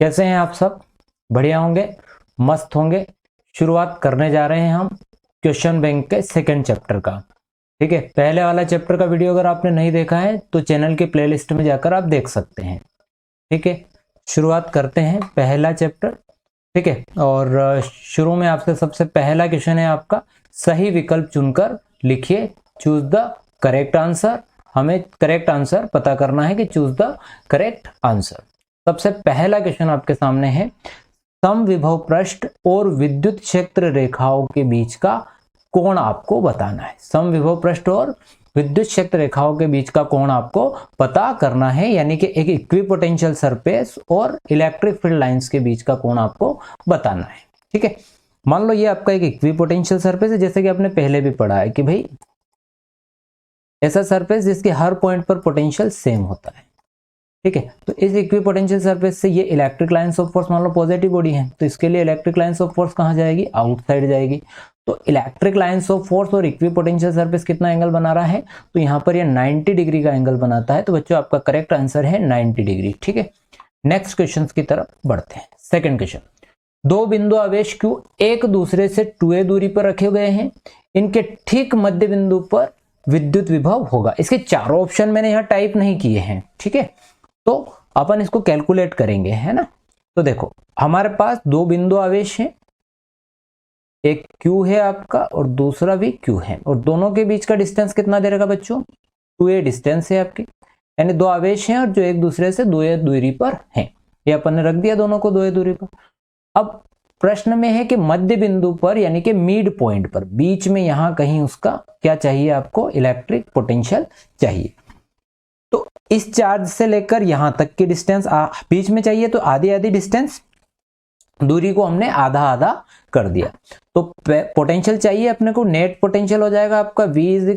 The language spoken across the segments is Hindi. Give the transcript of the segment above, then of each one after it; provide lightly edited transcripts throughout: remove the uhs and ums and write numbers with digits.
कैसे हैं आप सब? बढ़िया होंगे, मस्त होंगे। शुरुआत करने जा रहे हैं हम क्वेश्चन बैंक के सेकंड चैप्टर का। ठीक है, पहले वाला चैप्टर का वीडियो अगर आपने नहीं देखा है तो चैनल के प्लेलिस्ट में जाकर आप देख सकते हैं। ठीक है, शुरुआत करते हैं पहला चैप्टर। ठीक है, और शुरू में आपसे सबसे पहला क्वेश्चन है आपका, सही विकल्प चुनकर लिखिए, चूज द करेक्ट आंसर। हमें करेक्ट आंसर पता करना है कि चूज द करेक्ट आंसर। सबसे पहला क्वेश्चन आपके सामने है, समविभव पृष्ठ और विद्युत क्षेत्र रेखाओं के बीच का कोण आपको बताना है। समविभव पृष्ठ और विद्युत क्षेत्र रेखाओं के बीच का कोण आपको पता करना है, यानी कि एक इक्विपोटेंशियल सरफेस और इलेक्ट्रिक फील्ड लाइंस के बीच का कोण आपको बताना है। ठीक है, मान लो ये आपका एक इक्विपोटेंशियल सरफेस है, जैसे कि आपने पहले भी पढ़ा है कि भाई ऐसा सरफेस जिसके हर पॉइंट पर पोटेंशियल सेम होता है। ठीक है, तो इस इक्विपोटेंशियल सरफेस से ये इलेक्ट्रिक लाइंस ऑफ फोर्स, मान लो पॉजिटिव बॉडी है तो इसके लिए इलेक्ट्रिक लाइंस ऑफ फोर्स कहाँ जाएगी? आउटसाइड जाएगी। तो इलेक्ट्रिक लाइंस ऑफ फोर्स और इक्विपोटेंशियल सरफेस कितना एंगल बना रहा है? तो यहाँ पर ये 90 डिग्री का एंगल बनाता है। तो बच्चों आपका करेक्ट आंसर है 90 डिग्री। ठीक है, नेक्स्ट क्वेश्चन की तरफ बढ़ते हैं। सेकेंड क्वेश्चन, दो बिंदु आवेश Q एक दूसरे से 2a दूरी पर रखे गए हैं, इनके ठीक मध्य बिंदु पर विद्युत विभव होगा। इसके चारों ऑप्शन मैंने यहाँ टाइप नहीं किए हैं। ठीक है, तो अपन इसको कैलकुलेट करेंगे, है ना। तो देखो हमारे पास दो बिंदु आवेश हैं, एक Q है आपका और दूसरा भी Q है, और दोनों के बीच का डिस्टेंस कितना दे रहेगा बच्चों? 2a डिस्टेंस है आपकी, यानी दो आवेश हैं और जो एक दूसरे से 2a दूरी पर हैं। ये अपन ने रख दिया दोनों को 2a दूरी पर। अब प्रश्न में है कि मध्य बिंदु पर, यानी कि मिड पॉइंट पर, बीच में यहां कहीं उसका क्या चाहिए आपको? इलेक्ट्रिक पोटेंशियल चाहिए। तो इस चार्ज से लेकर यहां तक की डिस्टेंस बीच में चाहिए, तो आधी आधी डिस्टेंस, दूरी को हमने आधा आधा कर दिया। तो पोटेंशियल चाहिए अपने को, नेट पोटेंशियल हो जाएगा आपका V =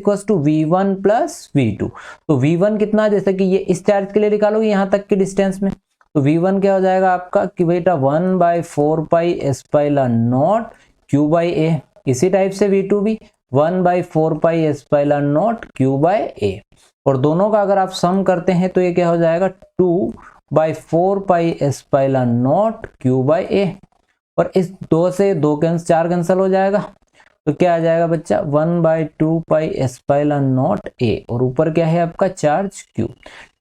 V1 + V2। तो V1 कितना, जैसे कि ये इस चार्ज के लिए निकालोगे यहां तक की डिस्टेंस में, तो V1 क्या हो जाएगा आपका कि बेटा 1/4πε0 Q/A। इसी टाइप से V2 भी 1/4πε0 Q/A। और दोनों का अगर आप सम करते हैं तो ये क्या हो जाएगा? 2/4πε0 Q/A। और इस 2 से 2 4 कैंसिल हो जाएगा, तो क्या आ जाएगा बच्चा? 1/2πε0 A। और ऊपर क्या है आपका? Charge Q।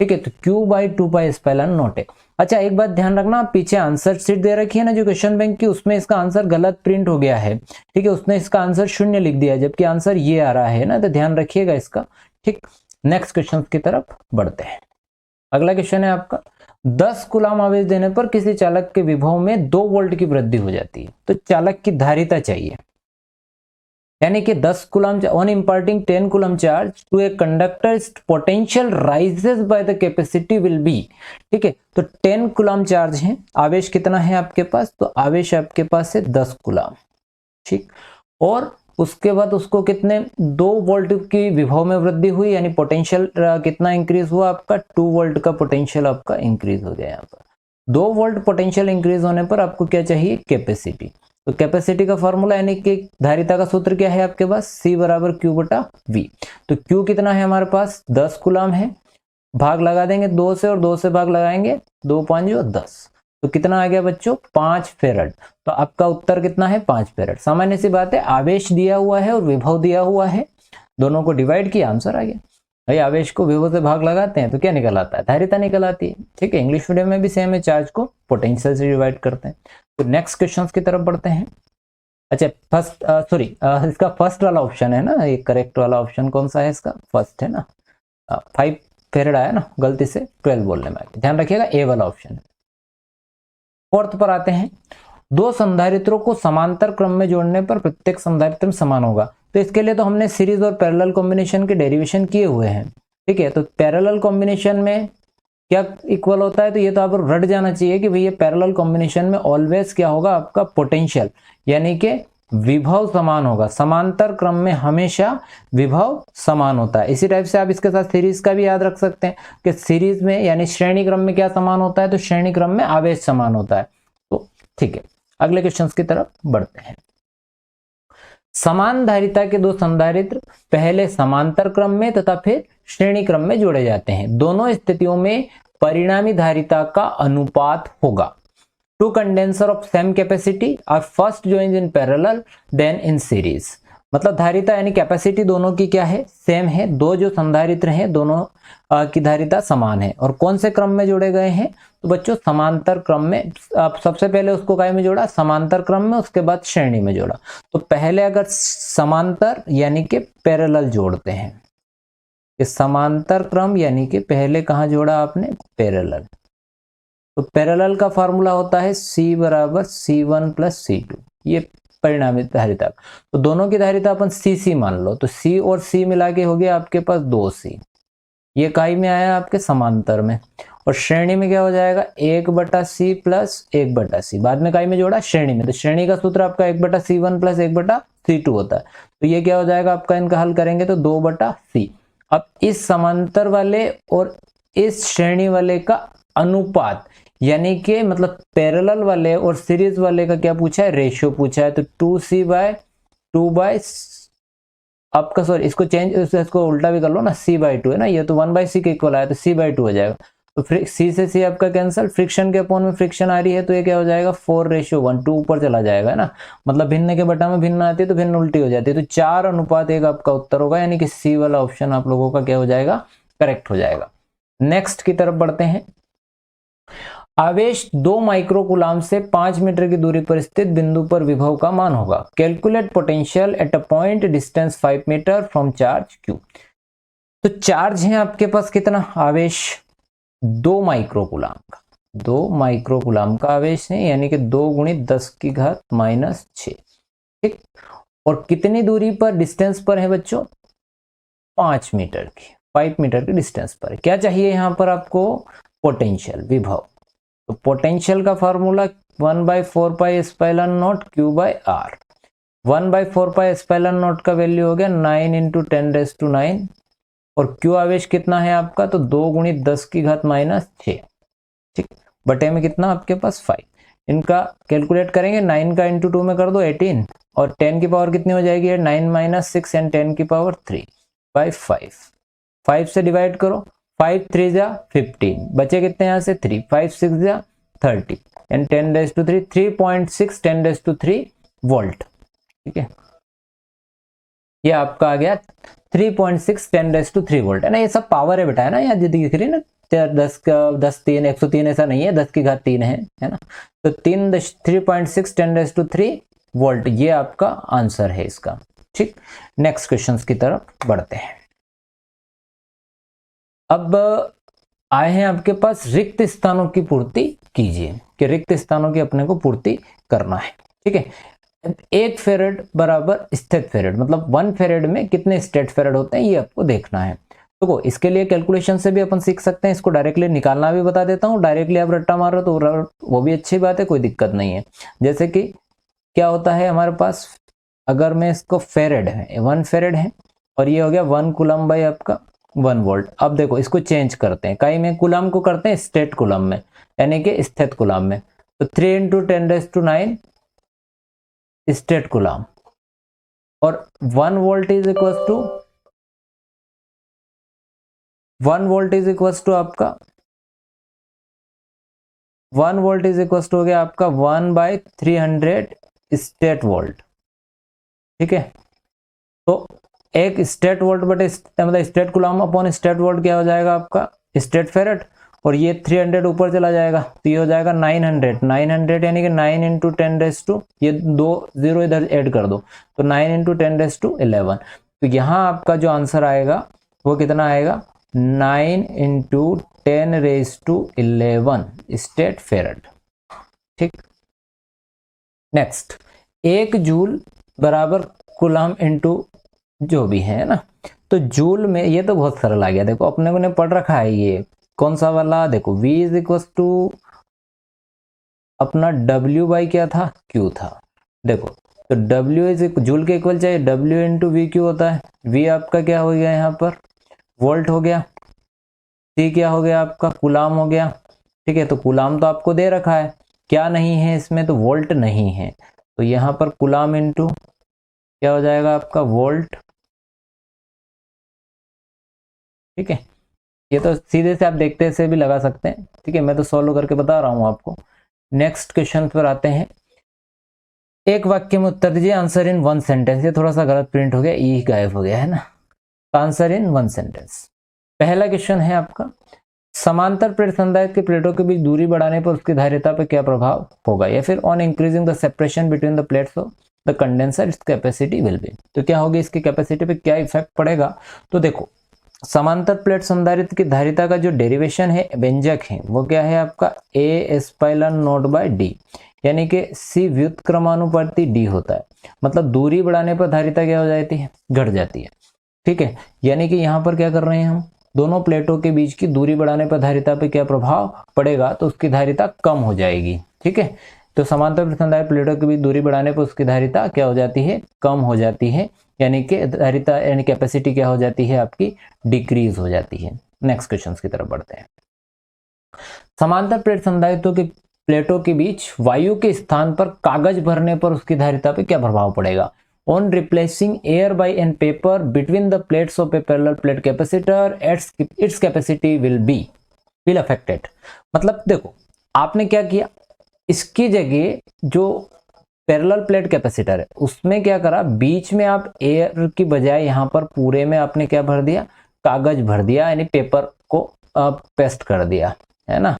ठीक है, तो Q/2πε0 A। अच्छा, एक बात ध्यान रखना, पीछे आंसर शीट दे रखी है ना जो क्वेश्चन बैंक की, उसमें इसका आंसर गलत प्रिंट हो गया है। ठीक है, उसने इसका आंसर 0 लिख दिया है, जबकि आंसर ये आ रहा है ना, तो ध्यान रखिएगा इसका। ठीक, नेक्स्ट क्वेश्चन की तरफ बढ़ते हैं। अगला क्वेश्चन है आपका, 10 कूलाम आवेश देने पर किसी चालक के विभव में 2 वोल्ट की वृद्धि हो जाती है। तो चालक की धारिता चाहिए, यानी कि 10 coulomb on imparting 10 coulomb charge to a conductor potential rises by the capacity will be. ठीक है, तो 10 कूलाम चार्ज है, आवेश कितना है आपके पास? तो आवेश आपके पास है 10 कूलाम। ठीक, और उसके बाद उसको कितने 2 वोल्ट की विभव में वृद्धि हुई, यानी पोटेंशियल कितना इंक्रीज हुआ आपका? 2 वोल्ट का पोटेंशियल आपका इंक्रीज हो गया। यहाँ पर 2 वोल्ट पोटेंशियल इंक्रीज होने पर आपको क्या चाहिए? कैपेसिटी। तो कैपेसिटी का फॉर्मूला, यानी कि धारिता का सूत्र क्या है आपके पास? C = Q/V। तो Q कितना है हमारे पास? 10 कूलाम है, भाग लगा देंगे 2 से, और 2 से भाग लगाएंगे 2 × 5 = 10। तो कितना आ गया बच्चों? 5 फेरड। तो आपका उत्तर कितना है? 5 फेरड। सामान्य सी बात है, आवेश दिया हुआ है और विभव दिया हुआ है, दोनों को डिवाइड किया, आंसर आ गया। भाई आवेश को विभव से भाग लगाते हैं तो क्या निकल आता है? धारिता निकल आती है। ठीक है, इंग्लिश मीडियम में भी सेम है, चार्ज को पोटेंशियल से डिवाइड करते हैं। तो नेक्स्ट क्वेश्चन की तरफ बढ़ते हैं। अच्छा, इसका फर्स्ट वाला ऑप्शन है ना, ये करेक्ट वाला ऑप्शन कौन सा है इसका? फर्स्ट है ना। 5 फेरड आया ना, गलती से 12 बोलने में, ध्यान रखिएगा, ए वाला ऑप्शन है। फोर्थ पर आते हैं, 2 संधारित्रों को समांतर क्रम में जोड़ने पर प्रत्येक संधारित्र समान होगा। तो इसके लिए तो हमने सीरीज और पैरेलल कॉम्बिनेशन के डेरिवेशन किए हुए हैं। ठीक है, तो पैरेलल कॉम्बिनेशन में क्या इक्वल होता है? तो ये तो आप रट जाना चाहिए कि भैया पैरेलल कॉम्बिनेशन में ऑलवेज क्या होगा आपका? पोटेंशियल, यानी कि विभव समान होगा। समांतर क्रम में हमेशा विभव समान होता है। इसी टाइप से आप इसके साथ सीरीज का भी याद रख सकते हैं कि सीरीज में, यानी श्रेणी क्रम में क्या समान होता है? तो श्रेणी क्रम में आवेश समान होता है। तो ठीक है, अगले क्वेश्चन की तरफ बढ़ते हैं। समान धारिता के 2 संधारित्र पहले समांतर क्रम में तथा फिर श्रेणी क्रम में जोड़े जाते हैं। दोनों स्थितियों में परिणामी धारिता का अनुपात होगा। Two condenser of same capacity are first joined in parallel then in series. मतलब धारिता यानी कैपेसिटी दोनों की क्या है, सेम है। दो जो संधारित्र हैं दोनों की धारिता समान है। और कौन से क्रम में जोड़े गए हैं, तो बच्चों समांतर क्रम में। आप सबसे पहले उसको काय में जोड़ा, समांतर क्रम में, उसके बाद श्रेणी में जोड़ा। तो पहले अगर समांतर यानी कि पैरेलल जोड़ते हैं, ये समांतर क्रम यानी कि पहले कहां जोड़ा आपने, पैरेलल। तो पैरेलल का फॉर्मूला होता है C बराबर C1 प्लस C2, ये परिणामी धारिता। तो दोनों की धारिता अपन CC मान लो, तो C और C मिला के हो गया आपके पास 2C। ये काई में आया आपके समांतर में। और श्रेणी में क्या हो जाएगा, 1/C प्लस 1/C। बाद में काई में जोड़ा, श्रेणी में। तो श्रेणी का सूत्र आपका 1/C1 प्लस 1/C2 होता है। तो ये क्या हो जाएगा आपका, इनका हल करेंगे तो 2/C। अब इस समांतर वाले और इस श्रेणी वाले का अनुपात, यानी कि मतलब पैरेलल वाले और सीरीज वाले का क्या पूछा है, रेशियो पूछा है। तो 2C/2 आपका, सॉरी इसको चेंज, इसको उल्टा भी कर लो ना, C/2 है ना, ये तो 1/C के इक्वल आया, तो C/2 हो जाएगा। तो C से C आपका कैंसिल, फ्रिक्शन के अपॉन में फ्रिक्शन आ रही है, तो ये क्या हो जाएगा 4:1, 2 ऊपर चला जाएगा, है ना। मतलब भिन्न के बटा में भिन्न आती है तो भिन्न उल्टी हो जाती है। तो 4:1 आपका उत्तर होगा, यानी कि C वाला ऑप्शन आप लोगों का क्या हो जाएगा, करेक्ट हो जाएगा। नेक्स्ट की तरफ बढ़ते हैं। आवेश 2 माइक्रोकूलाम से 5 मीटर की दूरी पर स्थित बिंदु पर विभव का मान होगा। Calculate potential at a point distance 5 metre from charge Q। तो चार्ज है आपके पास कितना, आवेश 2 माइक्रोकूलाम का, 2 माइक्रोकूलाम का आवेश है, यानी कि 2 × 10⁻⁶। ठीक। और कितनी दूरी पर, डिस्टेंस पर है बच्चों, 5 मीटर की, 5 मीटर की डिस्टेंस पर। क्या चाहिए यहां पर आपको, पोटेंशियल, विभव। तो पोटेंशियल का फॉर्मूला 1/4πε0 Q/R। 1/4πε0 का वैल्यू हो गया 9 × 10⁻⁹। और Q आवेश कितना है आपका, तो 2 × 10⁻⁶। ठीक। बटे में कितना आपके पास 5। इनका कैलकुलेट करेंगे, 9 का × 2 में कर दो 18, और 10 की पावर कितनी हो जाएगी, 9 - 6 एंड 10 की पावर 3/5। 5 से डिवाइड करो, 5 3 जा 15, बचे कितने यहाँ से 3, 5 6 जा 30 एंड 10⁻3, 3.6 10⁻3 वोल्ट। ठीक है, ये आपका आ गया 3.6 10⁻3 वोल्ट, है ना। ये सब पावर है बेटा, है ना, यहाँ दिख रही है ना, 10 का 10 3 103, ऐसा नहीं है, 10 की घात 3 है ना। तो 3.6 10⁻3 वोल्ट, ये आपका आंसर है इसका। ठीक। नेक्स्ट क्वेश्चंस की तरफ बढ़ते हैं। अब आए हैं आपके पास, रिक्त स्थानों की पूर्ति कीजिए, कि रिक्त स्थानों की अपने को पूर्ति करना है। ठीक है, 1 फेरेड बराबर स्थित फेरेड, मतलब 1 फेरेड में कितने स्टेट फेरेड होते हैं, ये आपको देखना है। तो इसके लिए कैलकुलेशन से भी अपन सीख सकते हैं, इसको डायरेक्टली निकालना भी बता देता हूँ। डायरेक्टली आप रट्टा मारो तो वो भी अच्छी बात है, कोई दिक्कत नहीं है। जैसे कि क्या होता है हमारे पास, अगर मैं इसको फेरेड है, 1 फेरेड है, और ये हो गया 1 कूलम बाई आपका 1 वोल्ट। अब देखो इसको चेंज करते हैं, कई में कूलम को करते हैं स्टेट कूलम में, यानी कि स्थित कूलम में। तो 3 × 10⁹ स्टेट कूलम, और 1 volt is equal to 1 volt is equal to आपका 1 वोल्ट इज इक्वल टू हो गया आपका 1/300 स्टेट वोल्ट। ठीक है, तो एक स्टेट वोल्ट बटे मतलब state coulomb upon state volt क्या हो जाएगा आपका, स्टेट फेरेड। और ये 300 ऊपर चला जाएगा, तो ये हो जाएगा 900 यानी कि 9 × 10⁻, ये 2 0 इधर ऐड कर दो, तो 9 × 10⁻11। तो यहाँ आपका जो आंसर आएगा वो कितना आएगा, 9 × 10⁻11 स्टेट फेरेड। ठीक। नेक्स्ट, 1 जूल बराबर कूलम इंटू जो भी है ना। तो जूल में ये तो बहुत सरल आ गया, देखो अपने को ने पढ़ रखा है, ये कौन सा वाला, देखो V इज इक्वल टू अपना W बाई क्या था, Q था। देखो तो W इज जूल के इक्वल चाहिए, W × VQ होता है। V आपका क्या हो गया यहाँ पर, वोल्ट हो गया। C क्या हो गया आपका, कूलाम हो गया। ठीक है, तो कूलाम तो आपको दे रखा है, क्या नहीं है इसमें, तो वोल्ट नहीं है। तो यहाँ पर कूलाम इंटू क्या हो जाएगा आपका, वोल्ट। ठीक है, ये तो सीधे से आप देखते से भी लगा सकते हैं। ठीक है, मैं तो सॉल्व करके बता रहा हूँ आपको। नेक्स्ट क्वेश्चन पर आते हैं। एक वाक्य में उत्तर दीजिए, आंसर इन वन सेंटेंस। ये थोड़ा सा गलत प्रिंट हो गया, ई गायब हो गया है ना। Answer in one sentence. पहला क्वेश्चन है आपका, समांतर प्लेट संधारित्र के प्लेटों के बीच दूरी बढ़ाने पर उसकी धारिता पर क्या प्रभाव होगा, या फिर on increasing the separation between the plates of the condenser its capacity will B. तो क्या होगी, इसकी कैपेसिटी पे क्या इफेक्ट पड़ेगा। तो देखो, समांतर प्लेट संधारित्र की धारिता का जो डेरिवेशन है, व्यंजक है, वो क्या है आपका ए एस्पाइलन नोट बाय डी, यानी कि सी व्युत्क्रमानुपाती डी होता है। मतलब दूरी बढ़ाने पर धारिता क्या हो जाती है, घट जाती है। ठीक है, यानी कि यहाँ पर क्या कर रहे हैं हम, दोनों प्लेटों के बीच की दूरी बढ़ाने पर धारिता पे क्या प्रभाव पड़ेगा, तो उसकी धारिता कम हो जाएगी। ठीक है, तो समांतर संधारित्र प्लेटों के बीच दूरी बढ़ाने पर उसकी धारिता क्या हो जाती है, कम हो जाती है, यानी कि धारिता यानी कैपेसिटी क्या हो जाती है आपकी, डिक्रीज हो जाती है। नेक्स्ट क्वेश्चन की तरफ बढ़ते हैं। समांतर प्लेट संधारित्रों के प्लेटों के बीच वायु के स्थान पर कागज भरने पर उसकी धारिता पे क्या प्रभाव पड़ेगा। On replacing air by and paper between the plates of a parallel plate capacitor, its capacity will affected। मतलब देखो, आपने क्या किया, इसकी जगह जो पैरेलल प्लेट कैपेसिटर है उसमें क्या करा, बीच में आप एयर की बजाय यहाँ पर पूरे में आपने क्या भर दिया, कागज भर दिया, यानी पेपर को पेस्ट कर दिया, है ना।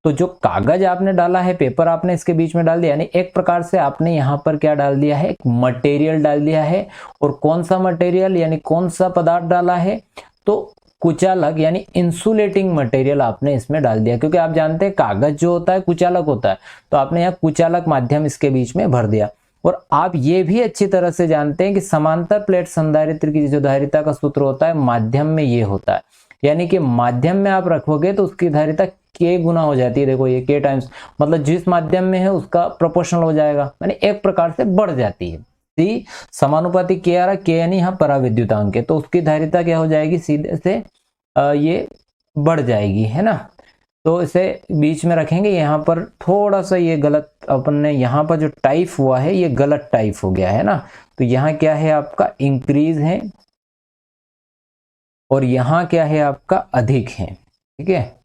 तो जो कागज आपने डाला है, पेपर आपने इसके बीच में डाल दिया, यानी एक प्रकार से आपने यहाँ पर क्या डाल दिया है, एक मटेरियल डाल दिया है। और कौन सा मटेरियल, यानी कौन सा पदार्थ डाला है, तो कुचालक यानी इंसुलेटिंग मटेरियल आपने इसमें डाल दिया, क्योंकि आप जानते हैं कागज जो होता है कुचालक होता है, तो आपने यहाँ कुचालक माध्यम इसके बीच में भर दिया। और आप ये भी अच्छी तरह से जानते हैं कि समांतर प्लेट संधारित्र की जो धारिता का सूत्र होता है माध्यम में ये होता है, यानी कि माध्यम में आप रखोगे तो उसकी धारिता के गुना हो जाती है। देखो ये के टाइम्स, मतलब जिस माध्यम में है उसका प्रोपोर्शनल हो जाएगा, यानी एक प्रकार से बढ़ जाती है। सी समानुपाती के आ रहा, के यानी यहाँ पराविद्युतांक है, तो उसकी धारिता क्या हो जाएगी, सीधे से ये बढ़ जाएगी, है ना। तो इसे बीच में रखेंगे। यहाँ पर थोड़ा सा ये गलत अपन ने यहाँ पर जो टाइप हुआ है ये गलत टाइप हो गया है ना। तो यहाँ क्या है आपका इंक्रीज है और यहाँ क्या है आपका अधिक है। ठीक है,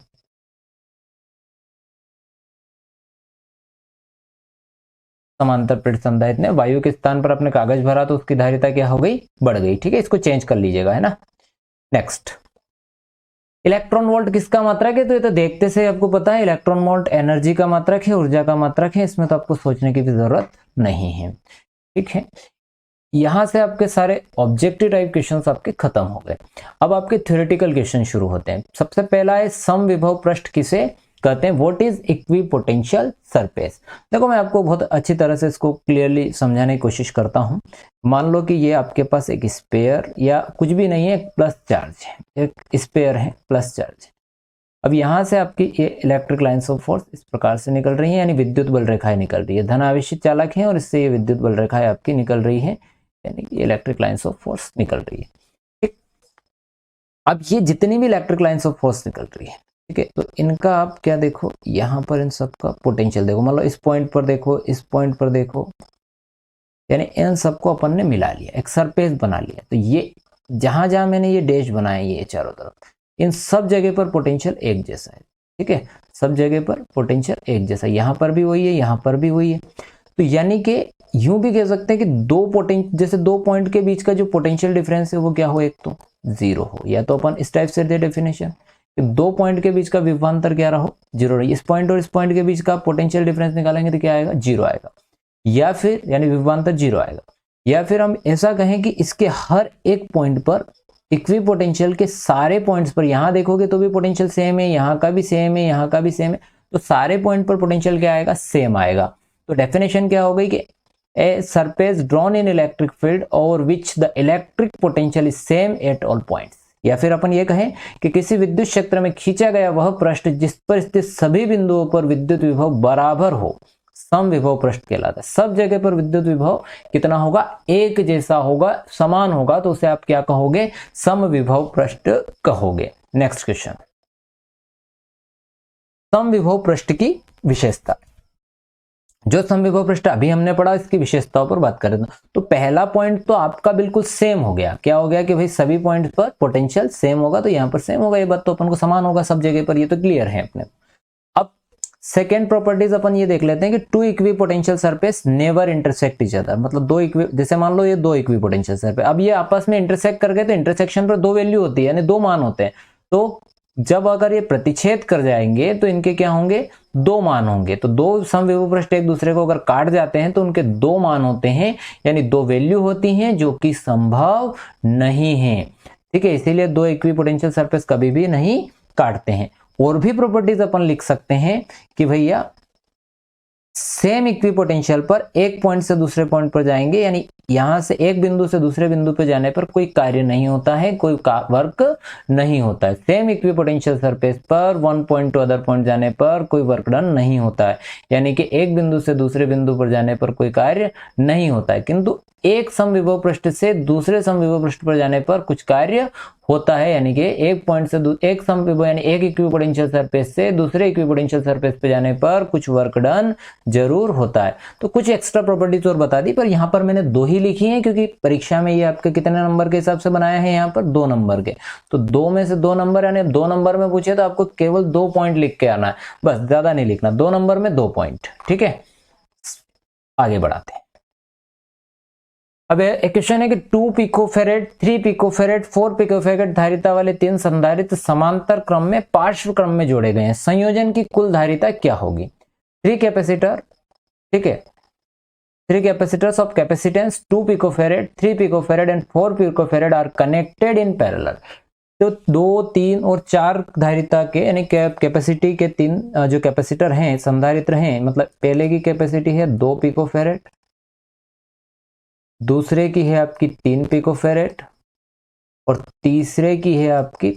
समांतर प्लेट संधारित्र ने वायु के स्थान पर अपने कागज भरा तो उसकी धारिता क्या हो गई, बढ़ गई। ठीक है, इसको चेंज कर लीजिएगा, है ना। नेक्स्ट, इलेक्ट्रॉन वोल्ट किसका मात्रक है, तो ये तो देखते से आपको पता है, इलेक्ट्रॉन वोल्ट एनर्जी का मात्रक है, ऊर्जा का मात्रक है, इसमें तो आपको सोचने की भी जरूरत नहीं है। ठीक है, यहां से आपके सारे ऑब्जेक्टिव टाइप क्वेश्चंस आपके खत्म हो गए। अब आपके थ्योरेटिकल क्वेश्चन शुरू होते हैं। सबसे पहला है समविभव पृष्ठ किसे कहते हैं, व्हाट इज इक्विपोटेंशियल सरफेस। देखो मैं आपको बहुत अच्छी तरह से इसको क्लियरली समझाने की कोशिश करता हूं। मान लो कि ये आपके पास एक स्पेयर या कुछ भी नहीं है, प्लस चार्ज है, एक स्पेयर है प्लस चार्ज है। अब यहां से आपकी ये इलेक्ट्रिक लाइन्स ऑफ फोर्स इस प्रकार से निकल रही है, यानी विद्युत बल रेखाएं निकल रही है, धन आवेशित चालक है और इससे ये विद्युत बल रेखाएं आपकी निकल रही है, यानी कि इलेक्ट्रिक लाइन्स ऑफ फोर्स निकल रही है। ठीक, अब ये जितनी भी इलेक्ट्रिक लाइन्स ऑफ फोर्स निकल रही है, ठीक है, तो इनका आप क्या देखो, यहाँ पर इन सबका पोटेंशियल देखो, मतलब इस पॉइंट पर देखो, इस पॉइंट पर देखो, यानी इन सबको अपन ने मिला लिया, एक सरफेस बना लिया। तो ये जहां जहां मैंने ये डैश बनाया, ये चारों तरफ, इन सब जगह पर पोटेंशियल एक जैसा है। ठीक है, सब जगह पर पोटेंशियल एक जैसा, यहाँ पर भी वही है, यहाँ पर भी वही है। तो यानी कि यूं भी कह सकते हैं कि जैसे दो पॉइंट के बीच का जो पोटेंशियल डिफरेंस है वो क्या हो, एक तो जीरो हो, या तो अपन इस टाइप से दे डेफिनेशन, दो पॉइंट के बीच का विभवांतर क्या रहो, जीरो रही। इस पॉइंट और इस पॉइंट के बीच का पोटेंशियल डिफरेंस निकालेंगे तो क्या आएगा, जीरो आएगा, या फिर यानी विभवांतर जीरो आएगा। या फिर हम ऐसा कहें कि इसके हर एक पॉइंट पर इक्वी पोटेंशियल के सारे पॉइंट्स पर, यहां देखोगे तो भी पोटेंशियल सेम है, यहाँ का भी सेम है, यहाँ का भी सेम है, तो सारे पॉइंट पर पोटेंशियल क्या आएगा, सेम आएगा। तो डेफिनेशन क्या हो गई कि a surface drawn in electric field और which the electric potential is same at all points. या फिर अपन ये कहें कि किसी विद्युत क्षेत्र में खींचा गया वह पृष्ठ जिस पर स्थित सभी बिंदुओं पर विद्युत विभव बराबर हो, समविभव पृष्ठ कहलाता है। सब जगह पर विद्युत विभव कितना होगा, एक जैसा होगा, समान होगा, तो उसे आप क्या कहोगे, समविभव पृष्ठ कहोगे। नेक्स्ट क्वेश्चन, समविभव पृष्ठ की विशेषता। जो समविभव पृष्ठ अभी हमने पढ़ा, इसकी विशेषताओं पर बात करें तो पहला पॉइंट तो आपका बिल्कुल सेम हो गया। क्या हो गया कि भाई सभी पॉइंट पर पोटेंशियल सेम होगा, तो यहाँ पर सेम होगा, ये बात तो अपन को समान होगा सब जगह पर, ये तो क्लियर है अपने। अब सेकेंड प्रॉपर्टीज अपन ये देख लेते हैं कि two equipotential surface never intersect each other, मतलब जैसे मान लो ये दो इक्विपोटेंशियल सरफेस, अब ये आपस में इंटरसेक्ट कर गए तो इंटरसेक्शन पर दो वैल्यू होती है, यानी दो मान होते हैं। तो जब अगर ये प्रतिच्छेद कर जाएंगे तो इनके क्या होंगे, दो मान होंगे। तो दो समविभव पृष्ठ एक दूसरे को अगर काट जाते हैं तो उनके दो मान होते हैं, यानी दो वैल्यू होती हैं जो कि संभव नहीं है। ठीक है, इसीलिए दो इक्विपोटेंशियल सरफेस कभी भी नहीं काटते हैं। और भी प्रॉपर्टीज अपन लिख सकते हैं कि भैया सेम इक्विपोटेंशियल पर एक पॉइंट से दूसरे पॉइंट पर जाएंगे, यानी यहां से एक बिंदु से दूसरे बिंदु पर जाने पर कोई कार्य नहीं होता है, कोई वर्क नहीं होता है। सेम इक्विपोटेंशियल सरफेस पर one point two other point जाने पर कोई वर्क डन नहीं होता है, यानी कि एक बिंदु से दूसरे बिंदु पर जाने पर कोई कार्य नहीं होता है, किंतु एक समविभव पृष्ठ से दूसरे समविभव पृष्ठ पर जाने पर कुछ कार्य होता है, यानी कि एक पॉइंट से एक समविभव यानी एक इक्विपोटेंशियल सरफेस से दूसरे इक्विपोटेंशियल सरफेस पे जाने पर कुछ वर्क डन जरूर होता है। तो कुछ एक्स्ट्रा प्रॉपर्टीज और बता दी, पर यहाँ पर मैंने दो ही लिखी हैं क्योंकि परीक्षा में ये आपके कितने नंबर के हिसाब से बनाया है, यहाँ पर 2 नंबर के। तो 2 में से 2 नंबर, यानी 2 नंबर में पूछे तो आपको केवल 2 पॉइंट लिख के आना है, बस, ज्यादा नहीं लिखना। 2 नंबर में 2 पॉइंट। ठीक है, आगे बढ़ाते हैं। अब एक क्वेश्चन है कि 2 पिकोफेरेड, 3 पिकोफेरेड, 4 पिकोफेरेड धारिता वाले 3 संधारित्र समांतर क्रम में पार्श्व क्रम में जोड़े गए हैं, संयोजन की कुल धारिता क्या होगी? 3 कैपेसिटर, ठीक है, 3 capacitors of capacitance 2 picofarad, 3 picofarad and 4 picofarad are connected in parallel। तो 2, 3 और 4 धारिता के यानी कैपेसिटी के 3 जो कैपेसिटर हैं, संधारित्र हैं, मतलब पहले की कैपेसिटी है 2 पिकोफेरेड, दूसरे की है आपकी 3 पिकोफेरेड और तीसरे की है आपकी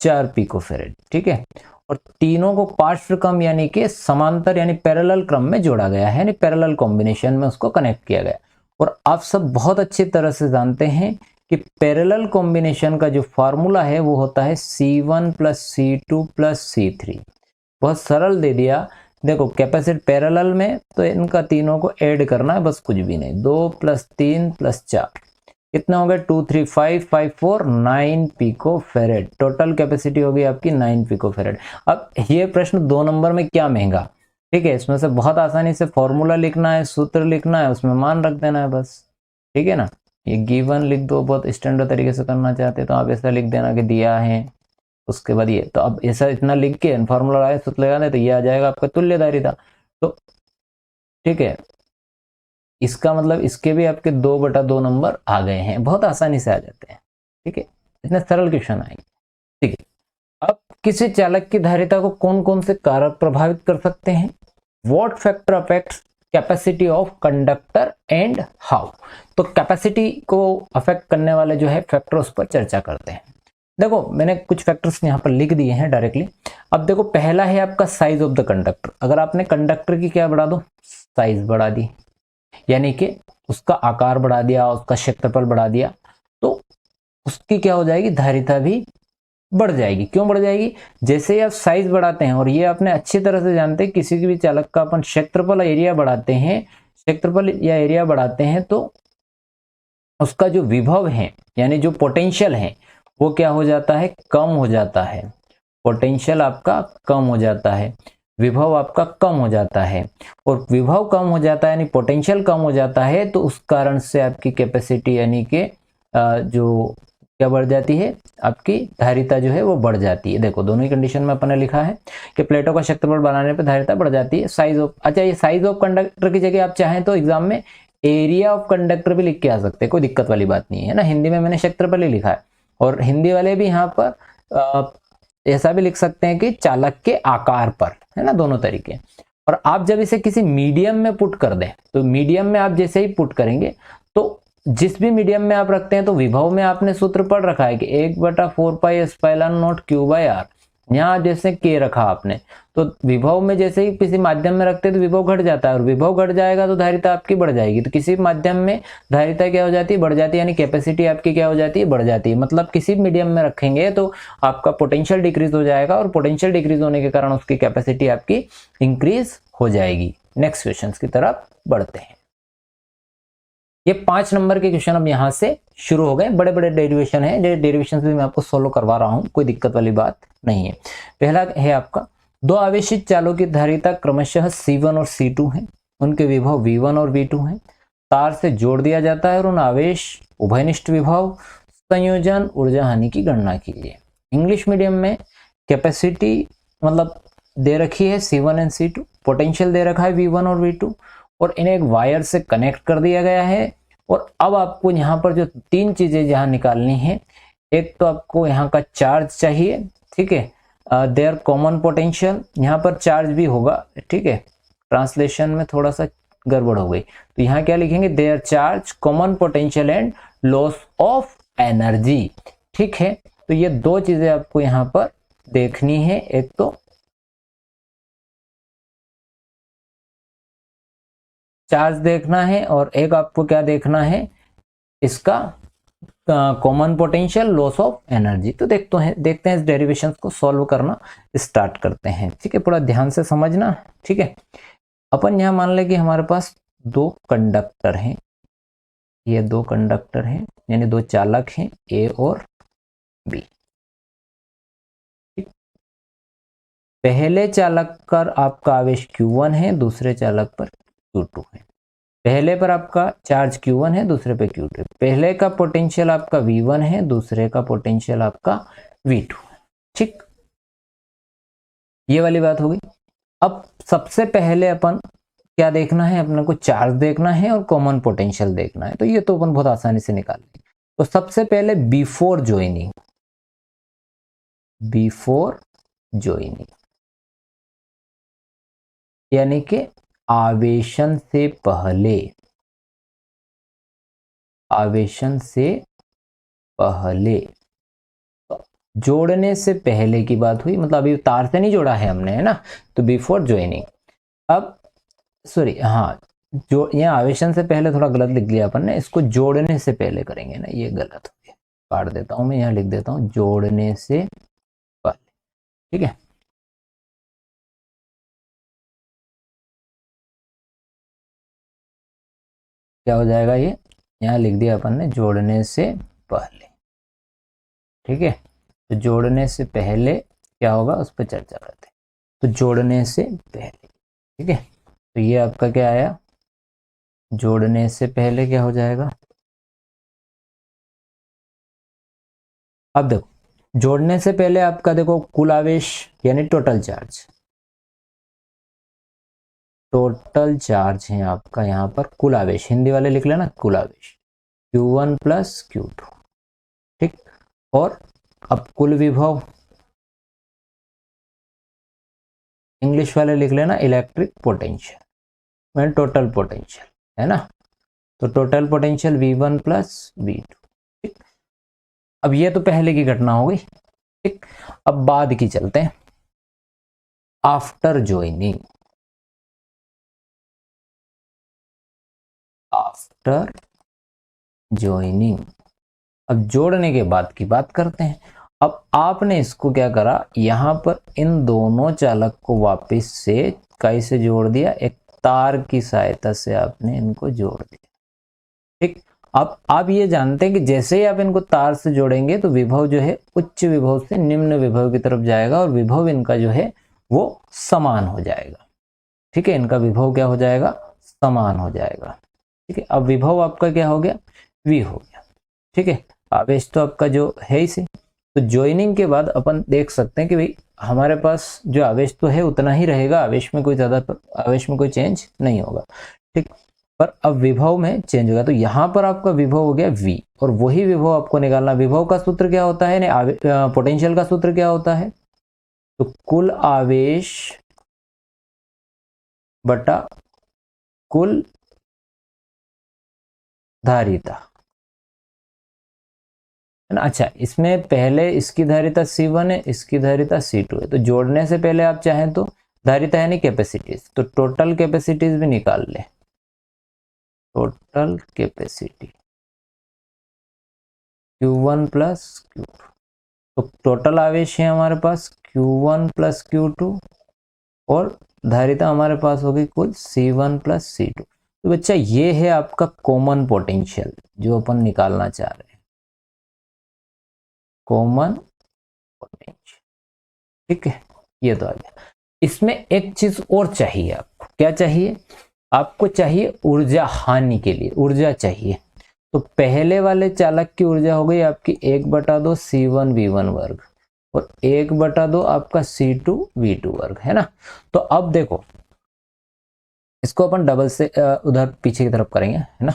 4 पिकोफेरेड। ठीक है, और तीनों को पार्श्व क्रम यानी कि समांतर यानी पैरेलल क्रम में जोड़ा गया है, यानी पैरेलल कॉम्बिनेशन में उसको कनेक्ट किया गया। और आप सब बहुत अच्छी तरह से जानते हैं कि पैरेलल कॉम्बिनेशन का जो फॉर्मूला है वो होता है C1 + C2 + C3। बहुत सरल दे दिया। देखो कैपेसिटर पैरेलल में तो इनका तीनों को ऐड करना है, बस कुछ भी नहीं। 2 + 3 + 4 कितना हो गया? 2 3 5 5 4 9 पिकोफेरेड। टोटल कैपेसिटी होगी आपकी 9 पिकोफेरेड। अब ये प्रश्न 2 नंबर में क्या महंगा, ठीक है, इसमें से बहुत आसानी से फॉर्मूला लिखना है, सूत्र लिखना है, उसमें मान रख देना है बस। ठीक है ना, ये गिवन लिख दो, बहुत स्टैंडर्ड तरीके से करना चाहते तो आप ऐसा लिख देना कि दिया है, उसके बाद ये। तो अब ऐसा इतना लिख के फॉर्मूला आए सूत्र लगा दे तो ये आ जाएगा आपका तुल्य धारिता। तो ठीक है, इसका मतलब इसके भी आपके 2/2 नंबर आ गए हैं, बहुत आसानी से आ जाते हैं। ठीक है, इतने सरल क्वेश्चन आएंगे। ठीक है, अब किसी चालक की धारिता को कौन कौन से कारक प्रभावित कर सकते हैं? What factor affects capacity of conductor and how. तो कैपेसिटी को अफेक्ट करने वाले जो है फैक्टर, उस पर चर्चा करते हैं। देखो मैंने कुछ फैक्टर्स यहाँ पर लिख दिए हैं डायरेक्टली। अब देखो पहला है आपका साइज ऑफ द कंडक्टर। अगर आपने कंडक्टर की क्या बढ़ा दो, साइज बढ़ा दी, यानी कि उसका आकार बढ़ा दिया, उसका क्षेत्रफल बढ़ा दिया, तो उसकी क्या हो जाएगी, धारिता भी बढ़ जाएगी। क्यों बढ़ जाएगी? जैसे ही आप साइज बढ़ाते हैं, और ये आपने अच्छी तरह से जानते हैं, किसी भी चालक का अपन क्षेत्रफल एरिया बढ़ाते हैं, क्षेत्रफल या एरिया बढ़ाते हैं तो उसका जो विभव है यानी जो पोटेंशियल है वो क्या हो जाता है, कम हो जाता है। पोटेंशियल आपका कम हो जाता है, विभव आपका कम हो जाता है। और विभव कम हो जाता है यानी पोटेंशियल कम हो जाता है, तो उस कारण से आपकी कैपेसिटी यानी कि जो क्या बढ़ जाती है, आपकी धारिता जो है वो बढ़ जाती है। देखो दोनों ही कंडीशन में अपने लिखा है कि प्लेटों का क्षेत्रफल बढ़ाने पर धारिता बढ़ जाती है। साइज ऑफ, अच्छा ये साइज ऑफ कंडक्टर की जगह आप चाहें तो एग्जाम में एरिया ऑफ कंडक्टर भी लिख के आ सकते हैं, कोई दिक्कत वाली बात नहीं है ना। हिंदी में मैंने क्षेत्रफल ही लिखा है, और हिंदी वाले भी यहाँ पर ऐसा भी लिख सकते हैं कि चालक के आकार पर, है ना, दोनों तरीके। और आप जब इसे किसी मीडियम में पुट कर दें, तो मीडियम में आप जैसे ही पुट करेंगे तो जिस भी मीडियम में आप रखते हैं, तो विभव में आपने सूत्र पढ़ रखा है कि 1/4 ε0 Q/r। यहाँ जैसे के रखा आपने, तो विभव में जैसे ही किसी माध्यम में रखते हैं तो विभव घट जाता है, और विभव घट जाएगा तो धारिता आपकी बढ़ जाएगी। तो किसी माध्यम में धारिता क्या हो जाती है, बढ़ जाती है, यानी कैपेसिटी आपकी क्या हो जाती है, बढ़ जाती है। मतलब किसी मीडियम में रखेंगे तो आपका पोटेंशियल डिक्रीज हो जाएगा, और पोटेंशियल डिक्रीज होने के कारण उसकी कैपेसिटी आपकी इंक्रीज हो जाएगी। नेक्स्ट क्वेश्चन की तरफ बढ़ते हैं। ये 5 नंबर के क्वेश्चन अब यहाँ से शुरू हो गए। बड़े बड़े डेरिवेशन है, डेरिवेशन भी मैं आपको सोल्व करवा रहा हूँ, कोई दिक्कत वाली बात नहीं है। पहला है आपका दो आवेशित चालों की धारिता क्रमशः C1 और C2 है, उनके विभव V1 और V2 हैं। तार से जोड़ दिया जाता है और उन आवेश उभयनिष्ठ विभव संयोजन ऊर्जा हानि की गणना कीजिए। इंग्लिश मीडियम में कैपेसिटी मतलब दे रखी है C1 एंड C2, पोटेंशियल दे रखा है V1 और V2 और इन्हें एक वायर से कनेक्ट कर दिया गया है। और अब आपको यहाँ पर जो तीन चीजें जहाँ निकालनी है, एक तो आपको यहाँ का चार्ज चाहिए, ठीक है, देयर कॉमन पोटेंशियल, यहाँ पर चार्ज भी होगा, ठीक है, ट्रांसलेशन में थोड़ा सा गड़बड़ हो गई, तो यहाँ क्या लिखेंगे, their charge common potential and loss of energy, ठीक है। तो ये दो चीजें आपको यहाँ पर देखनी है, एक तो चार्ज देखना है और एक आपको क्या देखना है, इसका common potential loss of energy. तो देखते हैं इस डेरिवेशंस को सॉल्व करना स्टार्ट करते हैं, ठीक है, पूरा ध्यान से समझना, ठीक है। अपन यहाँ मान ले कि हमारे पास दो कंडक्टर हैं, ये दो कंडक्टर हैं यानी दो चालक हैं ए और बी। पहले चालक पर आपका आवेश Q1 है, दूसरे चालक पर Q2 है। पहले पर आपका चार्ज Q1 है, दूसरे पे Q2 है। पहले का पोटेंशियल आपका V1 है, दूसरे का पोटेंशियल आपका V2 है, ठीक, ये वाली बात हो गई। अब सबसे पहले अपन क्या देखना है, अपने को चार्ज देखना है और कॉमन पोटेंशियल देखना है, तो ये तो अपन बहुत आसानी से निकाल लेंगे। तो सबसे पहले बिफोर ज्वाइनिंग यानी कि आवेशन से पहले जोड़ने से पहले की बात हुई, मतलब अभी तार से नहीं जोड़ा है हमने, है ना, तो बिफोर ज्वाइनिंग। अब सॉरी, हाँ, जो यहाँ आवेशन से पहले थोड़ा गलत लिख लिया अपन ने, इसको जोड़ने से पहले करेंगे ना, ये गलत हो गया, काट देता हूं मैं, यहाँ लिख देता हूं जोड़ने से पहले, ठीक है। क्या हो जाएगा, ये यहाँ लिख दिया अपन ने जोड़ने से पहले, ठीक है। तो जोड़ने से पहले क्या होगा उस पर चर्चा करते हैं। तो जोड़ने से पहले, ठीक है, तो ये आपका क्या आया, जोड़ने से पहले क्या हो जाएगा, अब देखो जोड़ने से पहले आपका देखो कुल आवेश यानी टोटल चार्ज है आपका, यहाँ पर कुल आवेश, हिंदी वाले लिख लेना कुल आवेश Q1 प्लस Q2, ठीक। और अब कुल विभव इंग्लिश वाले लिख लेना इलेक्ट्रिक पोटेंशियल, मैं टोटल पोटेंशियल, है ना, तो total potential V1 plus V2, ठीक। अब ये तो पहले की घटना हो गई, ठीक। अब बाद की चलते हैं, आफ्टर ज्वाइनिंग अब जोड़ने के बाद की बात करते हैं। अब आपने इसको क्या करा, यहां पर इन दोनों चालक को वापस से कैसे जोड़ दिया, एक तार की सहायता से आपने इनको जोड़ दिया, ठीक। अब आप ये जानते हैं कि जैसे ही आप इनको तार से जोड़ेंगे तो विभव जो है उच्च विभव से निम्न विभव की तरफ जाएगा और विभव इनका जो है वो समान हो जाएगा, ठीक है, इनका विभव क्या हो जाएगा, समान हो जाएगा, ठीक है। अब विभव आपका क्या हो गया, V हो गया, ठीक है। आवेश तो आपका जो है इसे, तो ज्वाइनिंग के बाद अपन देख सकते हैं कि भाई हमारे पास जो आवेश तो है उतना ही रहेगा, आवेश में कोई चेंज नहीं होगा, ठीक। पर अब विभव में चेंज होगा, तो यहां पर आपका विभव हो गया V और वही विभव आपको निकालना। विभव का सूत्र क्या होता है, पोटेंशियल का सूत्र क्या होता है, तो कुल आवेश बटा कुल धारिता, है ना। अच्छा, इसमें पहले इसकी धारिता C1 है, इसकी धारिता C2 है, तो जोड़ने से पहले आप चाहें तो धारिता यानी कैपेसिटीज, तो टोटल कैपेसिटीज भी निकाल ले, total capacity Q1 plus Q2, तो टोटल आवेश है हमारे पास Q1 प्लस Q2 और धारिता हमारे पास होगी कुल C1 प्लस C2। तो बच्चा ये है आपका कॉमन पोटेंशियल जो अपन निकालना चाह रहे हैं, कॉमन पोटेंशियल, ठीक है, ये तो आ गया। इसमें एक चीज और चाहिए आपको, क्या चाहिए? आपको चाहिए ऊर्जा हानि के लिए ऊर्जा चाहिए। तो पहले वाले चालक की ऊर्जा हो गई आपकी 1/2 C1V1 वर्ग और 1/2 आपका C2V2 वर्ग, है ना। तो अब देखो इसको अपन डबल से उधर पीछे की तरफ करेंगे, है ना।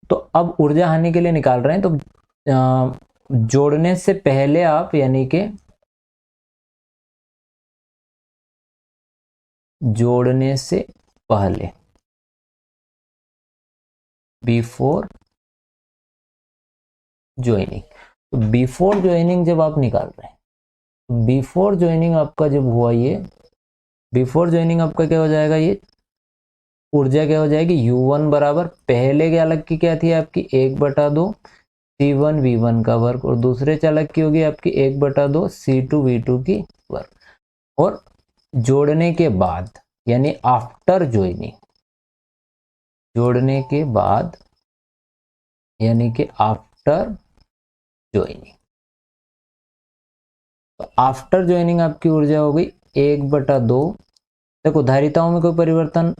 तो अब ऊर्जा हानि के लिए निकाल रहे हैं, तो जोड़ने से पहले आप यानी कि जोड़ने से पहले बिफोर ज्वाइनिंग, तो बिफोर ज्वाइनिंग जब आप निकाल रहे हैं, तो बिफोर ज्वाइनिंग आपका जब हुआ ये बिफोर ज्वाइनिंग आपका क्या हो जाएगा, ये ऊर्जा क्या हो जाएगी U1 बराबर पहले के चालक की क्या थी आपकी 1/2 C1V1 का वर्ग और दूसरे चालक की होगी आपकी 1/2 C2V2 की वर्ग। और जोड़ने के बाद यानी आफ्टर ज्वाइनिंग, जोड़ने के बाद यानी कि आफ्टर ज्वाइनिंग, तो आफ्टर ज्वाइनिंग आपकी ऊर्जा हो गई 1/2। देखो धारिताओं में कोई परिवर्तन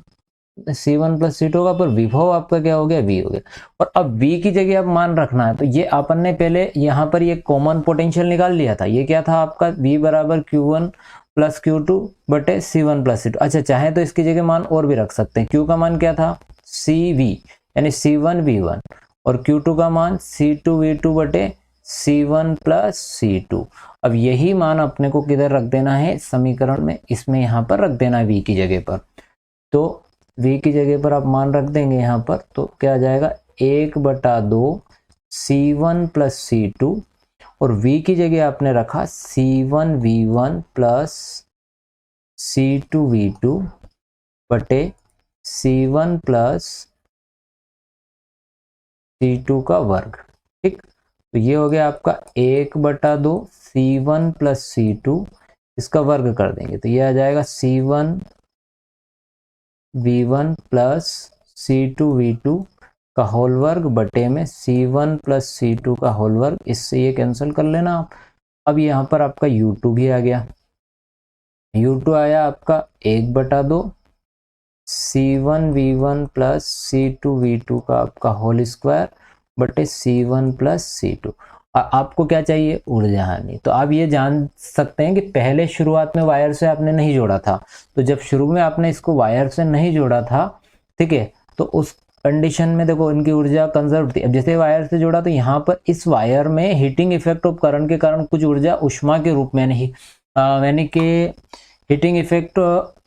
C1 प्लस C2 होगा, पर विभव आपका क्या हो गया V हो गया। और अब V की जगह आप मान रखना है, तो ये अपन ने पहले यहाँ पर ये कॉमन पोटेंशियल निकाल लिया था। ये क्या था आपका V बराबर Q1 प्लस Q2 बटे C1 प्लस C2। अच्छा चाहे तो इसकी जगह मान और भी रख सकते हैं। Q का मान क्या था CV यानी C1V1 और Q2 का मान C2V2 बटे C1 प्लस C2। अब यही मान अपने को किधर रख देना है समीकरण में, इसमें यहाँ पर रख देना है V की जगह पर। तो V की जगह पर आप मान रख देंगे यहाँ पर, तो क्या आ जाएगा 1/2 C1 प्लस C2 और V की जगह आपने रखा C1V1 प्लस C2V2 बटे C1 प्लस C2 का वर्ग। ठीक, तो ये हो गया आपका 1/2 C1 प्लस C2, इसका वर्ग कर देंगे तो ये आ जाएगा C1V1 प्लस C2V2 का होल वर्ग बटे में C1 प्लस C2 का होल वर्ग। इससे ये कैंसिल कर लेना आप। अब यहाँ पर आपका U2 भी आ गया। U2 आया आपका 1/2 C1V1 प्लस C2V2 का आपका होल स्क्वायर बटे C1 प्लस C2। आपको क्या चाहिए ऊर्जा हानि। तो आप ये जान सकते हैं कि पहले शुरुआत में वायर से आपने नहीं जोड़ा था, तो जब शुरू में आपने इसको वायर से नहीं जोड़ा था, ठीक है, तो उस कंडीशन में देखो इनकी ऊर्जा कंजर्व थी। अब जैसे वायर से जोड़ा तो यहाँ पर इस वायर में हीटिंग इफेक्ट ऑफ करंट के कारण कुछ ऊर्जा उष्मा के रूप में नहीं यानी कि हीटिंग इफेक्ट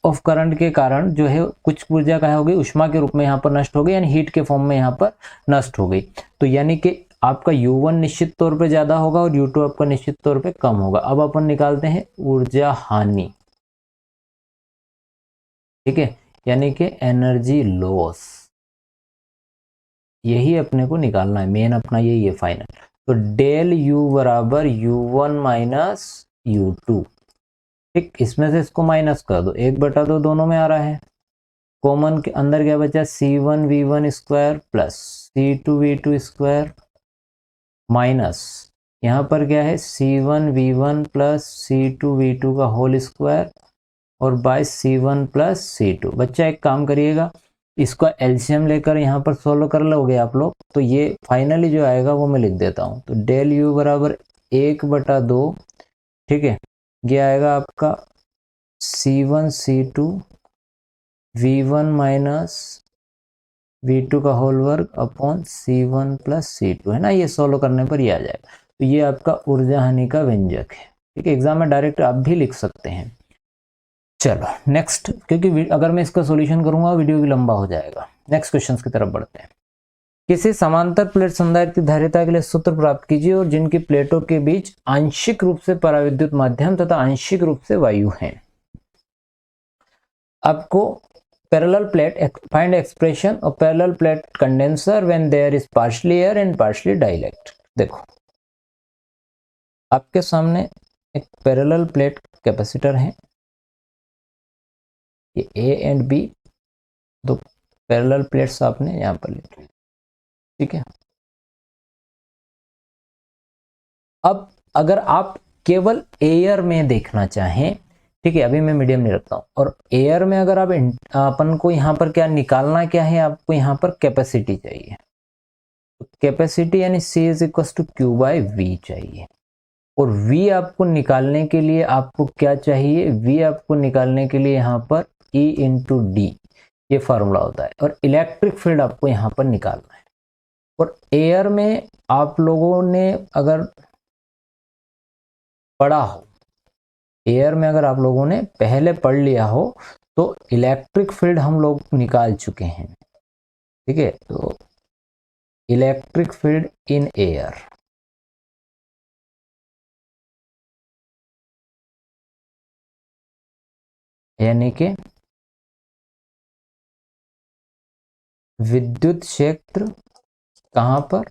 ऑफ करंट के कारण जो है कुछ ऊर्जा क्या हो गई उष्मा के रूप में यहाँ पर नष्ट हो गई, यानी हीट के फॉर्म में यहाँ पर नष्ट हो गई। तो यानी कि आपका U1 निश्चित तौर पे ज्यादा होगा और U2 आपका निश्चित तौर पे कम होगा। अब अपन निकालते हैं ऊर्जा हानि, ठीक है, यानी कि एनर्जी लॉस। यही अपने को निकालना है, मेन अपना यही है फाइनल। तो डेल U बराबर U1 माइनस U2। ठीक, इसमें से इसको माइनस कर दो, 1/2 दोनों में आ रहा है, कॉमन के अंदर क्या बचा C1V1 square plus C2V2 square minus यहाँ पर क्या है C1V1 प्लस C2V2 का होल स्क्वायर और बाय C1 प्लस C2। बच्चा एक काम करिएगा, इसका एलसीएम लेकर यहाँ पर सोल्व कर लोगे आप लोग, तो ये फाइनली जो आएगा वो मैं लिख देता हूँ। तो डेल U बराबर 1/2, ठीक है, ये आएगा आपका C1 C2 V1 minus V2 का होल वर्ग अपॉन C1 प्लस C2, है ना। ये सोल्व करने पर ये आ जाएगा। तो ये आपका ऊर्जा हानि का व्यंजक है। ठीक है, एग्जाम में डायरेक्ट आप भी लिख सकते हैं। चलो नेक्स्ट, क्योंकि अगर मैं इसका सॉल्यूशन करूंगा वीडियो भी लंबा हो जाएगा। नेक्स्ट क्वेश्चंस की तरफ बढ़ते हैं। किसी समांतर प्लेट समुदाय की धारिता के लिए सूत्र प्राप्त कीजिए और जिनकी प्लेटों के बीच आंशिक रूप से पराविद्युत माध्यम तथा आंशिक रूप से वायु है। आपको parallel plate, find expression of parallel plate condenser when there is partially air and partially dielectric। देखो आपके सामने एक पैरेलल प्लेट कैपेसिटर है, ये A एंड B दो पैरेलल प्लेट्स आपने यहां पर ली, ठीक है। अब अगर आप केवल एयर में देखना चाहें ठीक है, अभी मैं मीडियम नहीं रखता हूँ। और एयर में अगर आप अपन को यहाँ पर क्या निकालना क्या है, आपको यहाँ पर कैपेसिटी चाहिए। तो कैपेसिटी यानी C is equal to Q by V चाहिए। और V आपको निकालने के लिए आपको क्या चाहिए, V आपको निकालने के लिए यहाँ पर E इंटू डी, ये फॉर्मूला होता है। और इलेक्ट्रिक फील्ड आपको यहाँ पर निकालना है। और एयर में आप लोगों ने अगर पढ़ा हो, एयर में अगर आप लोगों ने पहले पढ़ लिया हो तो इलेक्ट्रिक फील्ड हम लोग निकाल चुके हैं। ठीक है, तो इलेक्ट्रिक फील्ड इन एयर, यानी कि विद्युत क्षेत्र कहां पर,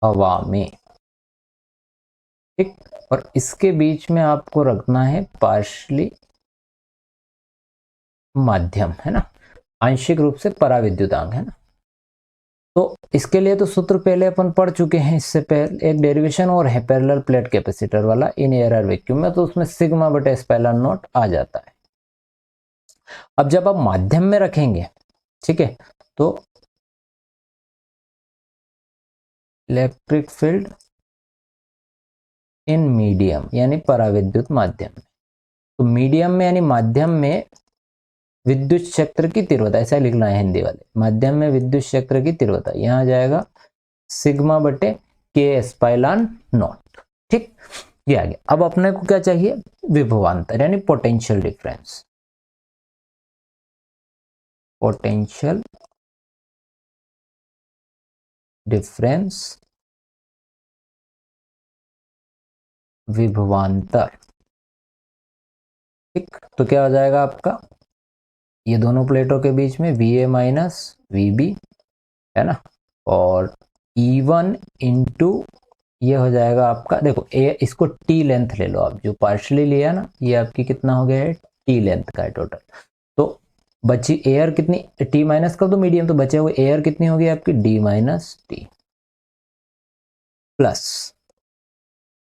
हवा में। ठीक, और इसके बीच में आपको रखना है पार्शियली माध्यम, है ना, आंशिक रूप से पराविद्युतांक, है ना। तो इसके लिए तो सूत्र पहले अपन पढ़ चुके हैं, इससे पहले एक डेरिवेशन और है पैरेलल प्लेट कैपेसिटर वाला इन एयर और वैक्यूम में, तो उसमें सिग्मा बटे एप्सिलॉन नॉट आ जाता है। अब जब आप माध्यम में रखेंगे, ठीक है, तो इलेक्ट्रिक फील्ड इन मीडियम यानी पराविद्युत माध्यम में, तो मीडियम में यानी माध्यम में विद्युत क्षेत्र की तीव्रता, ऐसा लिखना है हिंदी वाले, माध्यम में विद्युत क्षेत्र की तीव्रता यहां आ जाएगा सिग्मा बटे के एप्सिलॉन नॉट। ठीक, ये आ गया। अब अपने को क्या चाहिए, विभवांतर यानी पोटेंशियल डिफरेंस, पोटेंशियल डिफरेंस विभवांतर। ठीक, तो क्या हो जाएगा आपका, ये दोनों प्लेटों के बीच में VA माइनस VB, है ना, और E1 इंटू ये हो जाएगा आपका, देखो ए, इसको T लेंथ ले लो आप, जो पार्शियली लिया ना, ये आपकी कितना हो गया है, T लेंथ का है टोटल। तो बची एयर कितनी, T माइनस कर दो मीडियम, तो बचे हुए एयर कितनी होगी आपकी, D minus T plus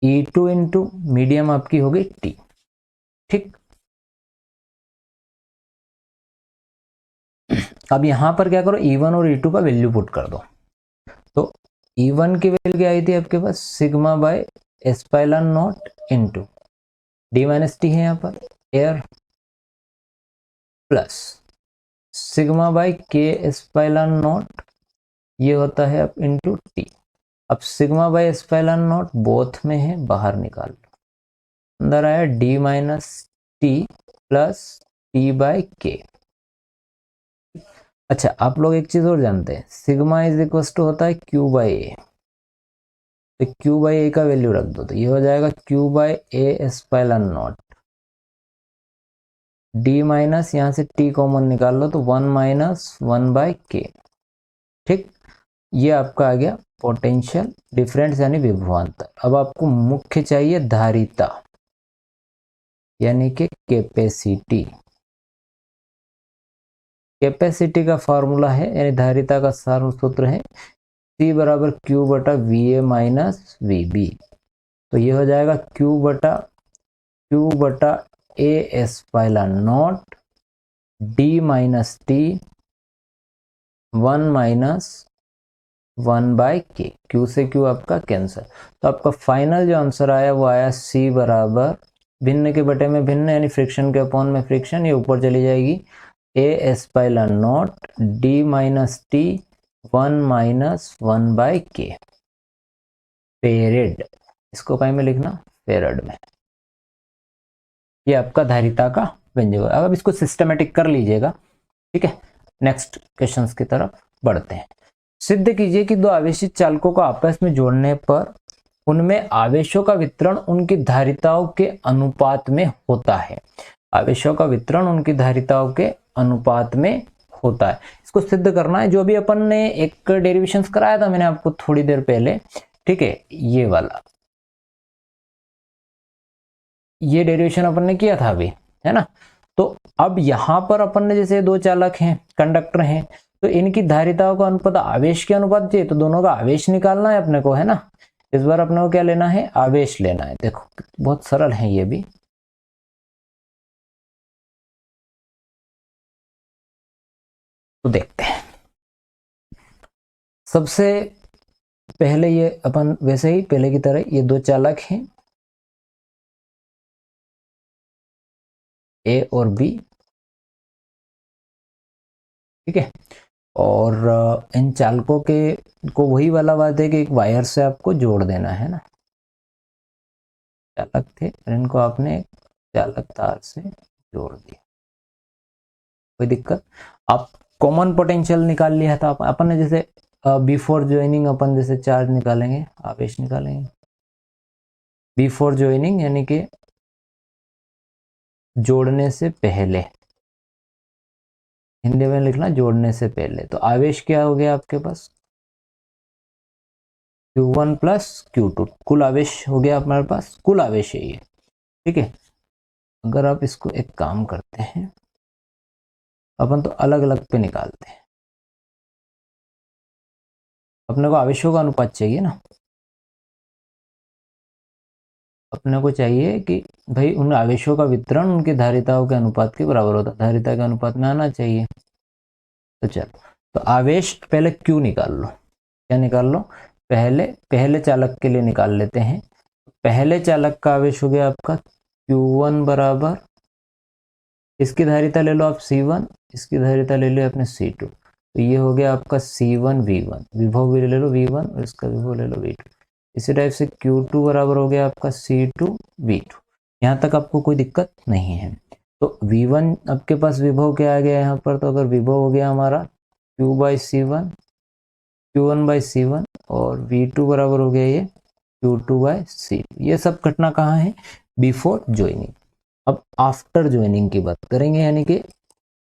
E2 into medium आपकी होगी T। ठीक, अब यहां पर क्या करो, E1 और E2 का वैल्यू पुट कर दो। तो E1 की वैल्यू क्या आई थी आपके पास, sigma by epsilon naught into D minus T है यहाँ पर air, plus sigma by K epsilon naught, ये होता है अब इंटू टी। अब sigma by epsilon naught both में है, बाहर निकाल लो, अंदर आया D minus T plus T by K. अच्छा, आप लोग एक चीज और जानते हैं, सिग्मा इज इक्वल टू होता है क्यू बाई ए, तो क्यू बाई ए का वैल्यू रख दो, तो ये हो जाएगा Q by A epsilon not, D minus यहां से टी कॉमन निकाल लो, तो 1 माइनस 1 बाई के। ठीक, ये आपका आ गया पोटेंशियल डिफरेंस यानी विभवांतर। अब आपको मुख्य चाहिए धारिता यानी कि कैपेसिटी। कैपेसिटी का फॉर्मूला है यानी धारिता का सूत्र है C बराबर Q बटा VA माइनस VB, तो ये हो जाएगा Q बटा A epsilon not D minus T 1 minus 1 by के, Q से Q आपका कैंसर। तो आपका फाइनल जो आंसर आया वो आया C बराबर भिन्न के बटे में भिन्न यानी फ्रिक्शन के अपॉन में फ्रिक्शन, ये ऊपर चली जाएगी A epsilon not D minus T 1 minus 1 by के फेरेड, इसको कहीं में लिखना फेरेड में। ये आपका धारिता का व्यंजक है। अब इसको सिस्टमेटिक कर लीजिएगा। ठीक है, नेक्स्ट क्वेश्चंस की तरफ बढ़ते हैं। सिद्ध कीजिए कि दो आवेशित चालकों को आपस में जोड़ने पर उनमें आवेशों का वितरण उनकी धारिताओं के अनुपात में होता है। आवेशों का वितरण उनकी धारिताओं के अनुपात में होता है, इसको सिद्ध करना है। जो भी अपन ने एक डेरिवेशंस कराया था मैंने आपको थोड़ी देर पहले, ठीक है, ये वाला ये डेरिवेशन अपन ने किया था अभी, है ना। तो अब यहां पर अपन ने जैसे दो चालक हैं, कंडक्टर हैं, तो इनकी धारिताओं का अनुपात आवेश के अनुपात चाहिए, तो दोनों का आवेश निकालना है अपने को, है ना। इस बार अपने को क्या लेना है, आवेश लेना है। देखो बहुत सरल है ये भी, तो देखते हैं। सबसे पहले ये अपन वैसे ही पहले की तरह ये दो चालक हैं, ए और बी, ठीक है। और इन चालकों के को वही वाला बात है कि एक वायर से आपको जोड़ देना है ना, चालक थे और इनको आपने चालक तार से जोड़ दिया, कोई दिक्कत। आप कॉमन पोटेंशियल निकाल लिया था अपन ने, जैसे बिफोर ज्वाइनिंग अपन जैसे चार्ज निकालेंगे, आवेश निकालेंगे बिफोर ज्वाइनिंग, यानी कि जोड़ने से पहले, हिंदी में लिखना जोड़ने से पहले। तो आवेश क्या हो गया आपके पास, Q1 प्लस Q2, कुल आवेश हो गया हमारे पास, कुल आवेश है ये, ठीक है। अगर आप इसको एक काम करते हैं, अपन तो अलग अलग पे निकालते हैं, अपने को आवेशों का अनुपात चाहिए ना, अपने को चाहिए कि भाई उन आवेशों का वितरण उनकी धारिताओं के अनुपात के बराबर होता है, धारिता के अनुपात में आना चाहिए। तो चलो, तो आवेश पहले Q निकाल लो, क्या निकाल लो, पहले चालक के लिए निकाल लेते हैं। पहले चालक का आवेश हो गया आपका Q1 बराबर, इसकी धारिता ले लो आप C1, इसकी धारिता ले लो आपने C2, तो ये हो गया आपका C1 V1, विभव भी ले लो V1 और इसका विभव ले लो V2। इसी टाइप से Q2 बराबर हो गया आपका C2 V2। यहाँ तक आपको कोई दिक्कत नहीं है। तो V1 आपके पास विभव क्या आ गया यहाँ पर, तो अगर विभव हो गया हमारा Q by C1, Q1 by C1, और V2 बराबर हो गया ये Q2 बाई C2। ये सब घटना कहाँ है, बिफोर ज्वाइनिंग। अब आफ्टर ज्वाइनिंग की बात करेंगे, यानी कि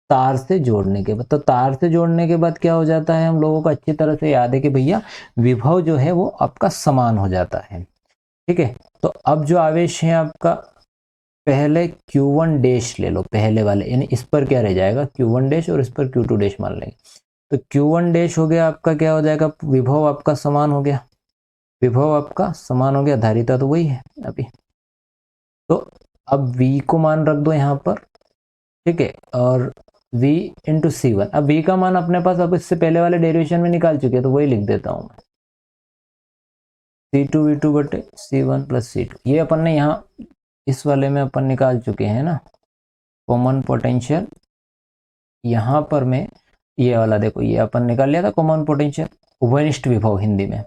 तार से जोड़ने के बाद। तो तार से जोड़ने के बाद क्या हो जाता है, हम लोगों को अच्छी तरह से याद है कि भैया विभव जो है वो आपका समान हो जाता है, ठीक है। तो अब जो आवेश है आपका, पहले Q1 डैश ले लो, पहले वाले, यानी इस पर क्या रह जाएगा Q1 डैश, और इस पर Q2 डैश मान लेंगे। तो Q1 डैश हो गया आपका, क्या हो जाएगा, विभव आपका समान हो गया, विभव आपका समान हो गया, धारिता तो वही है अभी। तो अब V को मान रख दो यहाँ पर, ठीक है, और V इंटू C1। अब V का मान अपने पास अब इससे पहले वाले डेरिवेशन में निकाल चुके हैं, तो वही लिख देता हूं मैं, C2 V2 बटे C1 प्लस C2। ये अपन ने यहाँ इस वाले में अपन निकाल चुके हैं ना, कॉमन पोटेंशियल। यहाँ पर मैं ये वाला देखो, ये अपन निकाल लिया था कॉमन पोटेंशियल, उभयनिष्ठ विभव हिंदी में,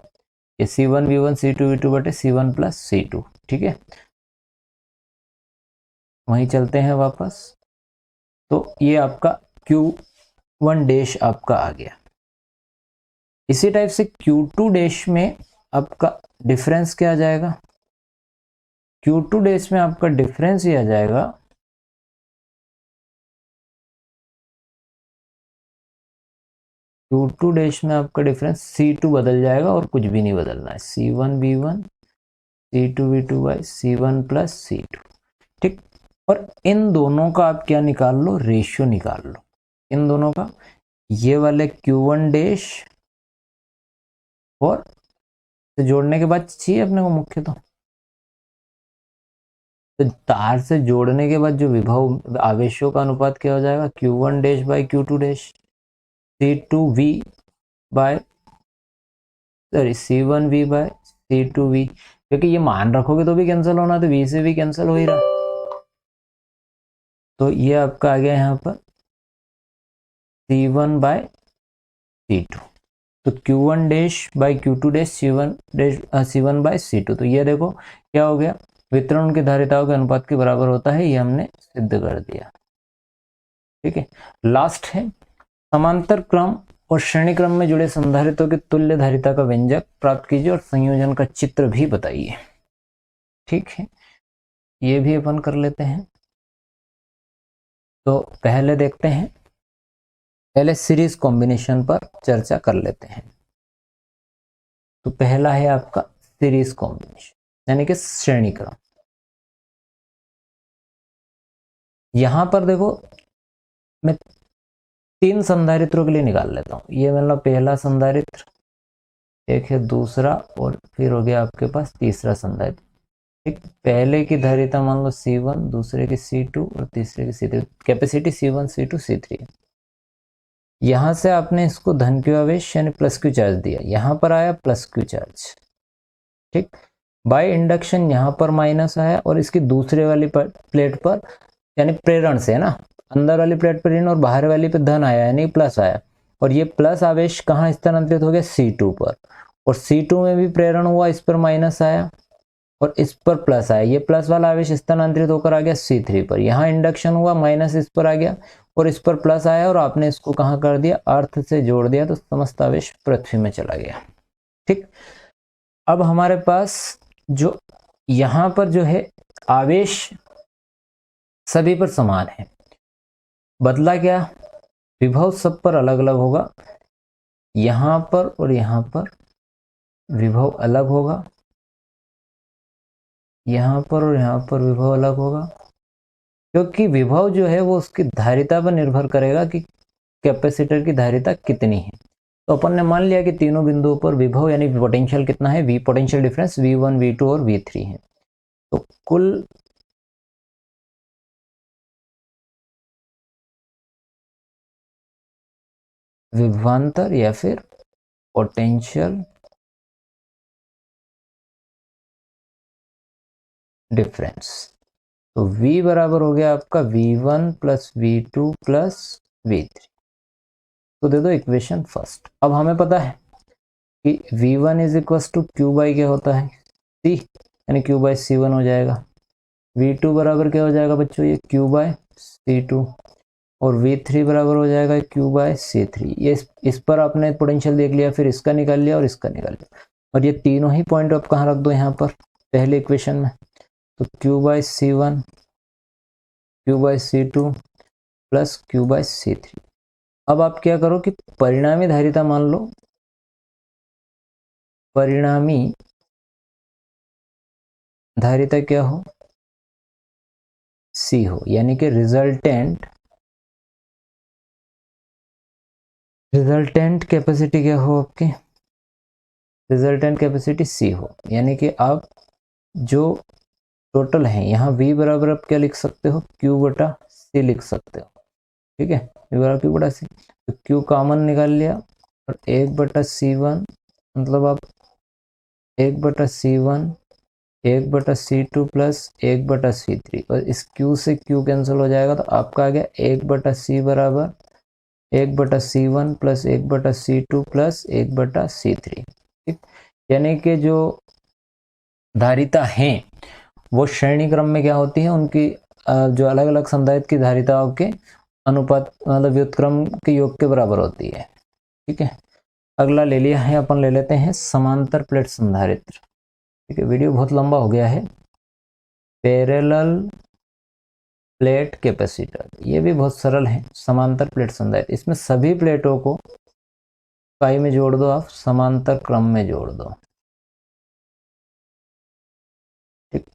ये C1 V1 C2 V2 बटे C1 प्लस C2, ठीक है। वहीं चलते हैं वापस, तो ये आपका Q1 डैश आपका आ गया। इसी टाइप से Q2 डैश में आपका डिफरेंस क्या आ जाएगा, Q2 डैश में आपका डिफरेंस ये आ जाएगा, Q2 डैश में आपका डिफरेंस C2 बदल जाएगा और कुछ भी नहीं बदलना है, C1 B1 C2 V2 by C1 plus C2, ठीक। और इन दोनों का आप क्या निकाल लो, रेशियो निकाल लो इन दोनों का, ये वाले Q1 डैश और जोड़ने के बाद चाहिए अपने को मुख्य, तो तार से जोड़ने के बाद जो विभव आवेशों का अनुपात क्या हो जाएगा, Q1 dash by Q2 dash, C2V by sorry C1V by C2V, क्योंकि ये मान रखोगे तो भी कैंसिल होना, तो V से भी कैंसिल हो ही रहा, तो ये आपका आ गया यहाँ पर C1 बाय C2। तो Q1 dash by Q2 dash C1 dash C1 by C2। तो ये देखो क्या हो गया, वितरण उनकी धारिताओं के अनुपात के बराबर होता है, ये हमने सिद्ध कर दिया, ठीक है। लास्ट है, समांतर क्रम और श्रेणी क्रम में जुड़े संधारित्रों की तुल्य धारिता का व्यंजक प्राप्त कीजिए और संयोजन का चित्र भी बताइए, ठीक है। ये भी अपन कर लेते हैं। तो पहले देखते हैं, पहले सीरीज कॉम्बिनेशन पर चर्चा कर लेते हैं। तो पहला है आपका सीरीज कॉम्बिनेशन, यानी कि श्रेणी क्रम। यहां पर देखो मैं 3 संधारित्रों के लिए निकाल लेता हूं, ये मतलब पहला संधारित्र, एक है दूसरा, और फिर हो गया आपके पास तीसरा संधारित्र, ठीक। पहले की धारिता मान लो C1, दूसरे की C2 और तीसरे की C3, capacity C1 C2 C3। यहां से आपने इसको धन क्यू आवेश यानी प्लस क्यू चार्ज दिया, यहां पर आया प्लस क्यू चार्ज, ठीक। बाय इंडक्शन यहां पर माइनस आया और इसकी दूसरे वाली प्लेट पर यानी प्रेरण से है ना, अंदर वाली प्लेट पर ऋण और बाहर वाली पे धन आया यानी प्लस आया, और ये प्लस आवेश कहाँ स्थानांतरित हो गया, C2 पर, और C2 में भी प्रेरण हुआ, इस पर माइनस आया और इस पर प्लस आया, ये प्लस वाला आवेश स्थानांतरित होकर आ गया C3 पर, यहाँ इंडक्शन हुआ, माइनस इस पर आ गया और इस पर प्लस आया और आपने इसको कहाँ कर दिया, अर्थ से जोड़ दिया, तो समस्त आवेश पृथ्वी में चला गया, ठीक। अब हमारे पास जो यहां पर जो है आवेश सभी पर समान है, बदला क्या, विभव सब पर अलग अलग होगा, यहां पर और यहां पर विभव अलग होगा, यहां पर और यहां पर विभव अलग होगा, क्योंकि विभव जो है वो उसकी धारिता पर निर्भर करेगा कि कैपेसिटर की धारिता कितनी है। तो अपन ने मान लिया कि तीनों बिंदुओं पर विभव यानी पोटेंशियल कितना है, we potential difference V1 V2 और V3 है। तो कुल विभवांतर या फिर पोटेंशियल डिफरेंस, तो V बराबर हो गया आपका V1 plus V2 plus V3। तो दे दो इक्वेशन फर्स्ट। अब हमें पता है कि V1 is equal to Q by क्या होता है, C, यानी क्यू बाई C1 हो जाएगा। V2 बराबर क्या हो जाएगा बच्चों, ये क्यू बाय C2, और V3 बराबर हो जाएगा क्यू बाय C3। ये इस पर आपने पोटेंशियल देख लिया, फिर इसका निकाल लिया और इसका निकाल लिया, और ये तीनों ही पॉइंट आप कहाँ रख दो, यहाँ पर पहले इक्वेशन में, तो Q by C1 Q by C2 plus Q by C3। अब आप क्या करो कि परिणामी धारिता मान लो, परिणामी धारिता क्या हो, C हो, यानी कि रिजल्टेंट कैपेसिटी क्या हो आपकी, रिजल्टेंट कैपेसिटी C हो, यानी कि आप जो टोटल है यहाँ V बराबर आप क्या लिख सकते हो, Q बटा C लिख सकते हो, ठीक है, V बराबर Q बटा C, तो Q कॉमन निकाल लिया और 1/C1 मतलब आप 1/C1 1/C2 प्लस 1/C3, और इस Q से Q कैंसिल हो जाएगा, तो आपका आ गया 1/C बराबर 1/C1 plus 1/C2 plus 1/C3, ठीक। यानी कि जो धारिता हैं वो श्रेणी क्रम में क्या होती है, उनकी जो अलग अलग संधारित्र की धारिताओं के अनुपात मतलब व्युत्क्रम के योग के बराबर होती है, ठीक है। अगला ले लिया है, अपन ले लेते हैं समांतर प्लेट संधारित्र, ठीक है। वीडियो बहुत लंबा हो गया है। पैरेलल प्लेट कैपेसिटर, ये भी बहुत सरल है, समांतर प्लेट संधारित्र, इसमें सभी प्लेटों को पाई में जोड़ दो, आप समांतर क्रम में जोड़ दो, ठीक।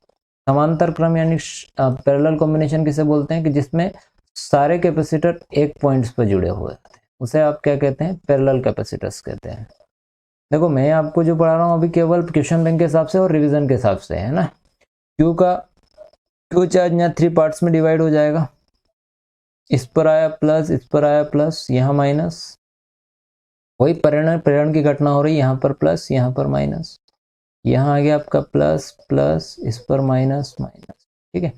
समांतर क्रम यानी पैरेलल कॉम्बिनेशन किसे बोलते हैं, कि जिसमें सारे कैपेसिटर एक पॉइंट्स पर जुड़े हुए हैं, उसे आप क्या कहते हैं, पैरेलल कैपेसिटर्स कहते हैं। देखो मैं आपको जो पढ़ा रहा हूँ अभी केवल क्वेश्चन बैंक के हिसाब से और रिवीजन के हिसाब से है ना। क्यू चार्ज यहाँ 3 पार्ट्स में डिवाइड हो जाएगा, इस पर आया प्लस, इस पर आया प्लस, यहाँ माइनस, वही प्रेरण की घटना हो रही है, यहाँ पर प्लस यहाँ पर माइनस, यहाँ आ गया आपका प्लस प्लस, इस पर माइनस माइनस, ठीक है।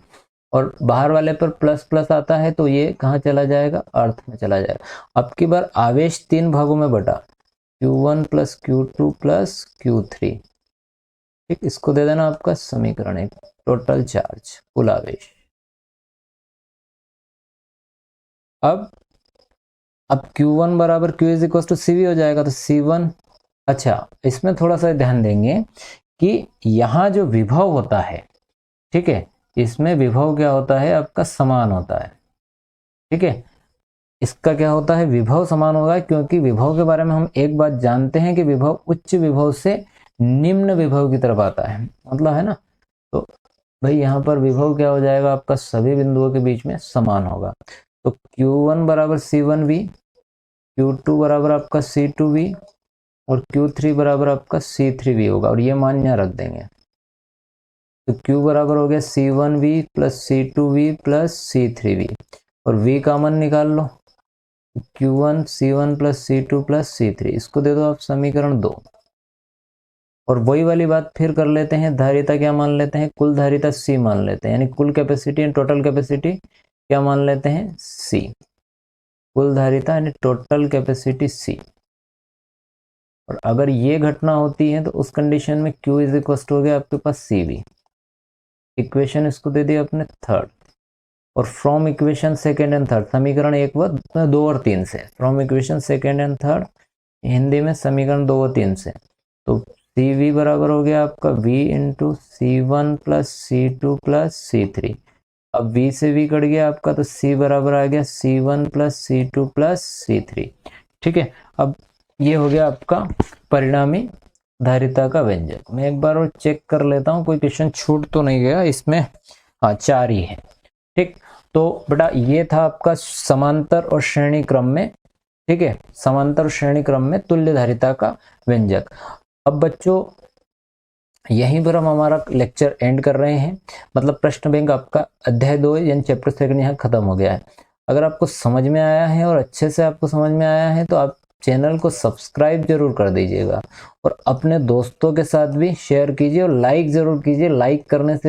और बाहर वाले पर प्लस प्लस आता है तो ये कहाँ चला जाएगा, अर्थ में चला जाएगा। अब की बार आवेश 3 भागों में बटा, Q1 plus Q2 plus Q3, ठीक। इसको दे देना आपका समीकरण एक, टोटल चार्ज कुल आवेश। अब Q1 बराबर Q is equal to CV हो जाएगा, तो C1, अच्छा इसमें थोड़ा सा ध्यान देंगे कि यहाँ जो विभव होता है, ठीक है, इसमें विभव क्या होता है आपका, समान होता है, ठीक है। इसका क्या होता है, विभव समान होगा, क्योंकि विभव के बारे में हम एक बात जानते हैं कि विभव उच्च विभव से निम्न विभव की तरफ आता है, मतलब है ना। तो भाई यहाँ पर विभव क्या हो जाएगा आपका, सभी बिंदुओं के बीच में समान होगा। तो Q1 बराबर C1V, Q2 बराबर आपका C2V और Q3 बराबर आपका C3V होगा, और ये मान यहाँ रख देंगे। तो Q बराबर हो गया C1V plus C2V plus C3V, और V कॉमन निकाल लो, Q1 C1 plus C2 plus C3, इसको दे दो आप समीकरण 2। और वही वाली बात फिर कर लेते हैं, धारिता क्या मान लेते हैं, कुल धारिता C मान लेते हैं, यानी कुल कैपेसिटी एंड टोटल कैपेसिटी क्या मान लेते हैं, C। कुल धारिता यानी टोटल कैपेसिटी C। और अगर ये घटना होती है तो उस कंडीशन में Q इज इक्वल हो गया आपके पास CV। इक्वेशन इसको दे दिया अपने थर्ड। और from equation second and third, समीकरण 1 व 2 और 3 से, from equation second and third Hindi में समीकरण 2 और 3 से, तो CV बराबर हो गया आपका V into C1 plus C2 plus C3। अब V से V कट गया आपका, तो C बराबर आ गया C1 plus C2 plus C3। ठीक है, अब ये हो गया आपका परिणामी धारिता का व्यंजक। मैं एक बार और चेक कर लेता हूँ कोई क्वेश्चन छूट तो नहीं गया इसमें। हाँ, 4 ही है। ठीक, तो बेटा ये था आपका समांतर और श्रेणी क्रम में, ठीक है, समांतर और श्रेणी क्रम में तुल्य धारिता का व्यंजक। अब बच्चों यहीं पर हम हमारा लेक्चर एंड कर रहे हैं, मतलब प्रश्न बैंक आपका अध्याय 2 यानी चैप्टर 2 यहाँ खत्म हो गया है। अगर आपको समझ में आया है और अच्छे से आपको समझ में आया है तो आप चैनल को सब्सक्राइब जरूर कर दीजिएगा और अपने दोस्तों के साथ भी शेयर कीजिए और लाइक जरूर कीजिए। लाइक करने से